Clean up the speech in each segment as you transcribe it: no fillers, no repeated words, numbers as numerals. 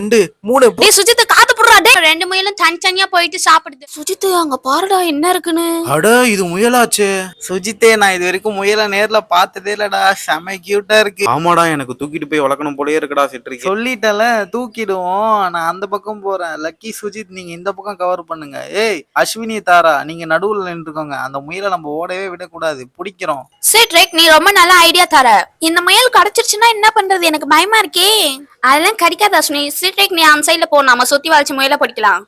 2 3 டேய் சுஜித் காத்து புடுறா டேய். ரெண்டு முயலும் தனித்தனியா போயிட்டு சாப்பிடுது. சுஜித் அங்க பாருடா என்ன இருக்குன்னு. அட இது முயலாச்சே. சுஜித்தே, நான் இது வரைக்கும் முயலை நேர்ல பார்த்ததே இல்லடா. செம கியூட்டா இருக்கு. ஆமாடா எனக்கு தூக்கிட்டு போய் வளர்க்கணும் போலயே இருக்குடா சிட்ரிக். சொல்லிட்டல தூக்கிடுவோம். நான் அந்த பக்கம் போறேன். லக்கி, சுஜித் நீங்க இந்த பக்கம் கவர் பண்ணுங்க. ஏய் அஸ்வினி, தாரா நீங்க நடுவுல நின்றுக்கோங்க. அந்த முயலை நம்ம ஓடவே விடக்கூடாது, பிடிக்கிறோம். சிட்ரிக் நீ ரொம்ப நல்ல ஐடியா தர. இந்த முயல் கடிச்சிருச்சுன்னா என்ன பண்றது, எனக்கு பயமா இருக்கே. அதெல்லாம் கடிக்காத அஸ்வினி. சிட்ரிக் நீ அந்த சைடுல போ, நம்ம சுத்தி வளைச்சு முயலை பிடிக்கலாம்.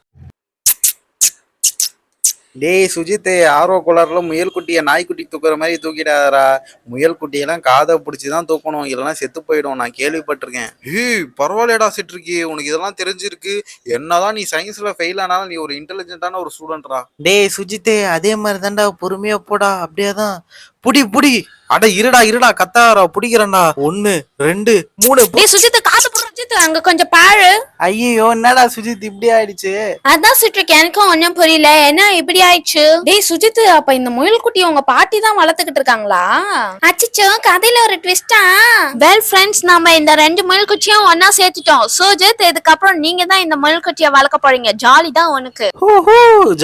டேய் சுஜித்தே, ஆர்வ கோளாறுல முயல் குட்டியை நாய்க்குட்டி தூக்குற மாதிரி தூக்கிடாதரா. முயல் குட்டியெல்லாம் காதை பிடிச்சிதான் தூக்கணும், இல்லைன்னா செத்து போயிடும். நான் கேள்விப்பட்டிருக்கேன். ஏய் பரவாயில்லடா சிட்ரிக்கி, உனக்கு இதெல்லாம் தெரிஞ்சிருக்கு. என்னதான் நீ சயின்ஸ்ல ஃபெயில் ஆனாலும் நீ ஒரு இன்டெலிஜென்ட்டான ஒரு ஸ்டூடெண்ட்ரா. டேய் சுஜித்தே, அதே மாதிரி தான்டா, பொறுமையா போடா. அப்படியேதான். புடி அட இருடா கத்தாரா பிடிக்கிறேன்டா. 1 2 3 டேய் சுஜித் காத்து புடுறா. சுஜித் அங்க கொஞ்சம் பாரு. ஐயோ, என்னடா சுஜித் இப்படி ஆயிடுச்சு? அதான் சிட்ரிக் எனக்கும் ஒன்னும் புரியல, என்ன இப்படி ஆயிடுச்சு. டேய் சுஜித் அப்ப இந்த முயல் குட்டி உங்க பாட்டி தான் வளர்த்துக்கிட்டு இருக்காங்களா? அச்சச்சோ, கதையில ஒரு ட்விஸ்டா. வெல் ஃப்ரெண்ட்ஸ், நாம இந்த 2 முயல் குட்டியும் ஒன்னா சேர்த்துட்டோம். சுஜித் இதுக்கப்புறம் நீங்க தான் இந்த முயல் குட்டியை வளர்க்க போறீங்க. ஜாலி தான் உனக்கு.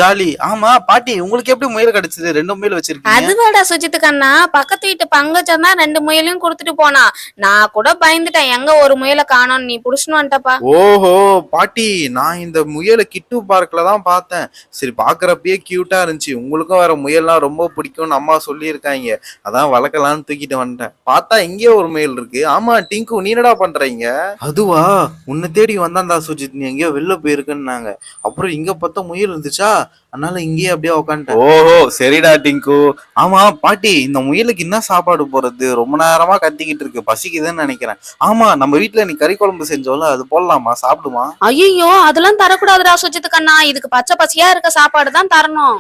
ஜாலி. ஆமா பாட்டி, உங்களுக்கு எப்படி முயல் கிடைச்சது? 2 முயல் வச்சிருக்கீங்க. அதுவாடா சுஜித் கண்ணா, பக்கத்து வீட்டு பங்கஜம் தான் 2 முயலையும் கொடுத்துட்டு போனா. நான் கூட பயந்துட்டேன், எங்க ஒரு முயலை காணோம், நீ புடிச்சுன்னு வந்துட்டப்பா. ஓஹோ பாட்டி, நான் இந்த முயலை கிட்டு பார்க்ல தான் பார்த்தேன். சரி பாக்குறப்பயே கியூட்டா இருந்துச்சு. உங்களுக்கும் வேற முயல்லாம் ரொம்ப பிடிக்கும்னு அம்மா சொல்லியிருக்காங்க. அதான் வளர்க்கலான்னு தூக்கிட்டு வந்துட்டேன். பார்த்தா இங்கே ஒரு முயல் இருக்கு. ஆமா டிங்கு, நீ என்னடா பண்றீங்க? அதுவா, உன்னை தேடி வந்தாந்தா சுஜித், நீ எங்கேயோ வெளில போயிருக்குன்னாங்க. அப்புறம் இங்க பார்த்தா முயல் இருந்துச்சா, அதனால இங்கேயே அப்படியே உட்காந்துட்டேன். ஓஹோ சரிடா டிங்கு. ஆமா பாட்டி, இந்த முயலுக்கு என்ன சாப்பாடு போறது? ரொம்ப நேரமா கத்திக்கிட்டு இருக்கு, பசிக்குதுன்னு நினைக்கிறேன். ஆமா, நம்ம வீட்டுல நீ கறி குழம்பு செஞ்சோல, அது போடலாமா? சாப்பிடுமா? ஐயோ அதெல்லாம் தரக்கூடாதுடா சுஜித் கண்ணா, இதுக்கு பச்சை பச்சையா இருக்க சாப்பாடு தான் தரணும்.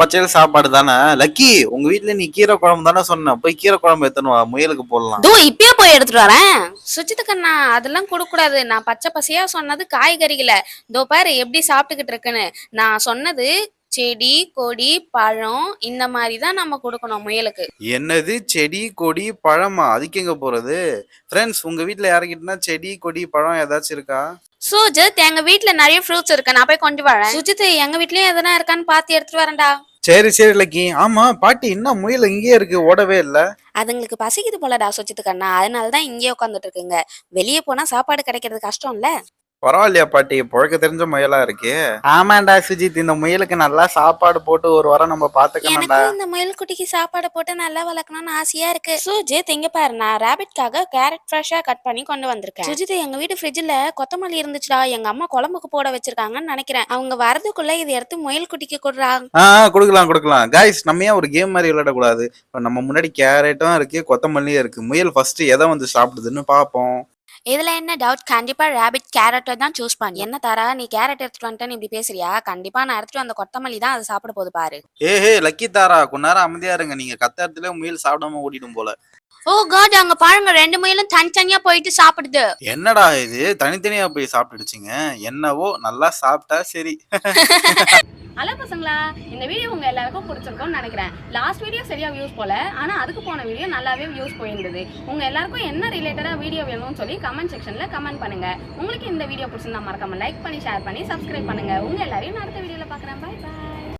பச்சையில் சாப்பாடு தானே. லக்கி, உங்க வீட்டுல நீ கீரை குழம்பு தானே சொன்ன, போய் கீரை குழம்பு எத்தனுவா, முயலுக்கு போடலாம். தோ இப்பயே போய் எடுத்துட்டு வரேன். சுஜித் கண்ணா அதெல்லாம் கொடுக்க கூடாது. நான் பச்சை பசையா சொன்னது காய்கறிகளை. தோ பாரு எப்படி சாப்பிட்டுக்கிட்டு இருக்குன்னு. நான் சொன்னது செடி கொடி பழம் இந்த மாதிரி தான் நம்ம கொடுக்கணும் முயலுக்கு. என்னது செடி கொடி பழமா? அதுக்கு எங்க போறது? ஃப்ரெண்ட்ஸ், உங்க வீட்டுல யாருக்கிட்டனா செடி கொடி பழம் ஏதாச்சும் இருக்கா? சுஜித் எங்க வீட்டுல நிறைய ஃப்ரூட்ஸ் இருக்கு, நான் போய் கொண்டு வரேன். சுஜித் எங்க வீட்லயும் எதனா இருக்கான்னு பார்த்து எடுத்துட்டு வரேன்டா. சரி லக்கி. ஆமா பாட்டி, என்ன முயல் இங்கேயே இருக்கு, ஓடவே இல்ல? அதுங்களுக்கு பசிக்குது போலடா சுஜித் கண்ணா, அதனாலதான் இங்கேயே உட்காந்துட்டு இருக்குங்க. வெளியே போனா சாப்பாடு கிடைக்கிறது கஷ்டம் இல்ல. பரவாயில்லையா பாட்டி, புழக்க தெரிஞ்ச முயலா இருக்கு. ஆமாண்டா சுஜித், இந்த முயலுக்கு நல்லா சாப்பாடு போட்டு ஒரு வாரம் நம்ம பாத்துக்கணும்டா. இந்த முயல் குட்டிக்கு சாப்பாடு போட்டு நல்லா வளர்க்கணும்னு ஆசையா இருக்கு. சுஜித் இங்க பாரு, நான் ராபிட்காக கேரட் ஃப்ரெஷ்ஷா கட் பண்ணி கொண்டு வந்திருக்கேன். சுஜித் எங்க வீட்டு ஃப்ரிட்ஜ்ல கொத்தமல்லி இருந்துச்சுடா, எங்க அம்மா குழம்புக்கு போட வச்சிருக்காங்கன்னு நினைக்கிறேன். அவங்க வரதுக்குள்ள இதை எடுத்து முயல் குட்டிக்கு கொடுறாங்க. கொடுக்கலாம் கைஸ். நம்ம ஏன் ஒரு கேம் மாதிரி விளையாடக்கூடாது? நம்ம முன்னாடி கேரட்டும் இருக்கு, கொத்தமல்லியும் இருக்கு. முயல் ஃபர்ஸ்ட் எதை வந்து சாப்பிடுதுன்னு பாப்போம். இதுல என்ன டவுட்? கண்டிப்பா ராபிட் கேரட்டை தான் சூஸ் பண்ணி. என்ன தாரா, நீ கேரட் எடுத்துட்டு வந்துட்டேன்னு இப்படி பேசுறியா? கண்டிப்பா நான் எடுத்துட்டு அந்த கொத்தமல்லி தான் அதை சாப்பிட போது பாரு. ஏஹே லக்கி தாரா, கொஞ்ச நேரம் அமைதியா இருங்க. நீங்க கத்த முயல் சாப்பிடாம ஓடிடும் போல. ஓ காட், அங்க பாருங்க 2 முயலும் தனித்தனியா போயிட்டு சாப்பிடுது. என்னடா இது, தனித்தனியா போய் சாப்பிட்டுடுச்சுங்க? என்னவோ, நல்லா சாப்பிட்டா சரி. ஹலோ பசங்களா, இந்த வீடியோ உங்க எல்லாருக்கும் பிடிச்சிருக்கும்னு நினைக்கிறேன். லாஸ்ட் வீடியோ சரியா வியூஸ் போல, ஆனா அதுக்கு போன வீடியோ நல்லாவே வியூஸ் போயிருந்தது. உங்க எல்லாருக்கும் என்ன ரிலேட்டடா வீடியோ வேணும்னு சொல்லி கமெண்ட் செக்ஷன்ல கமெண்ட் பண்ணுங்க. உங்களுக்கு இந்த வீடியோ பிடிச்சிருந்தா மறக்காம லைக் பண்ணி ஷேர் பண்ணி சப்ஸ்கிரைப் பண்ணுங்க. உங்க எல்லாரையும் அடுத்த வீடியோல பாக்குறேன். Bye by.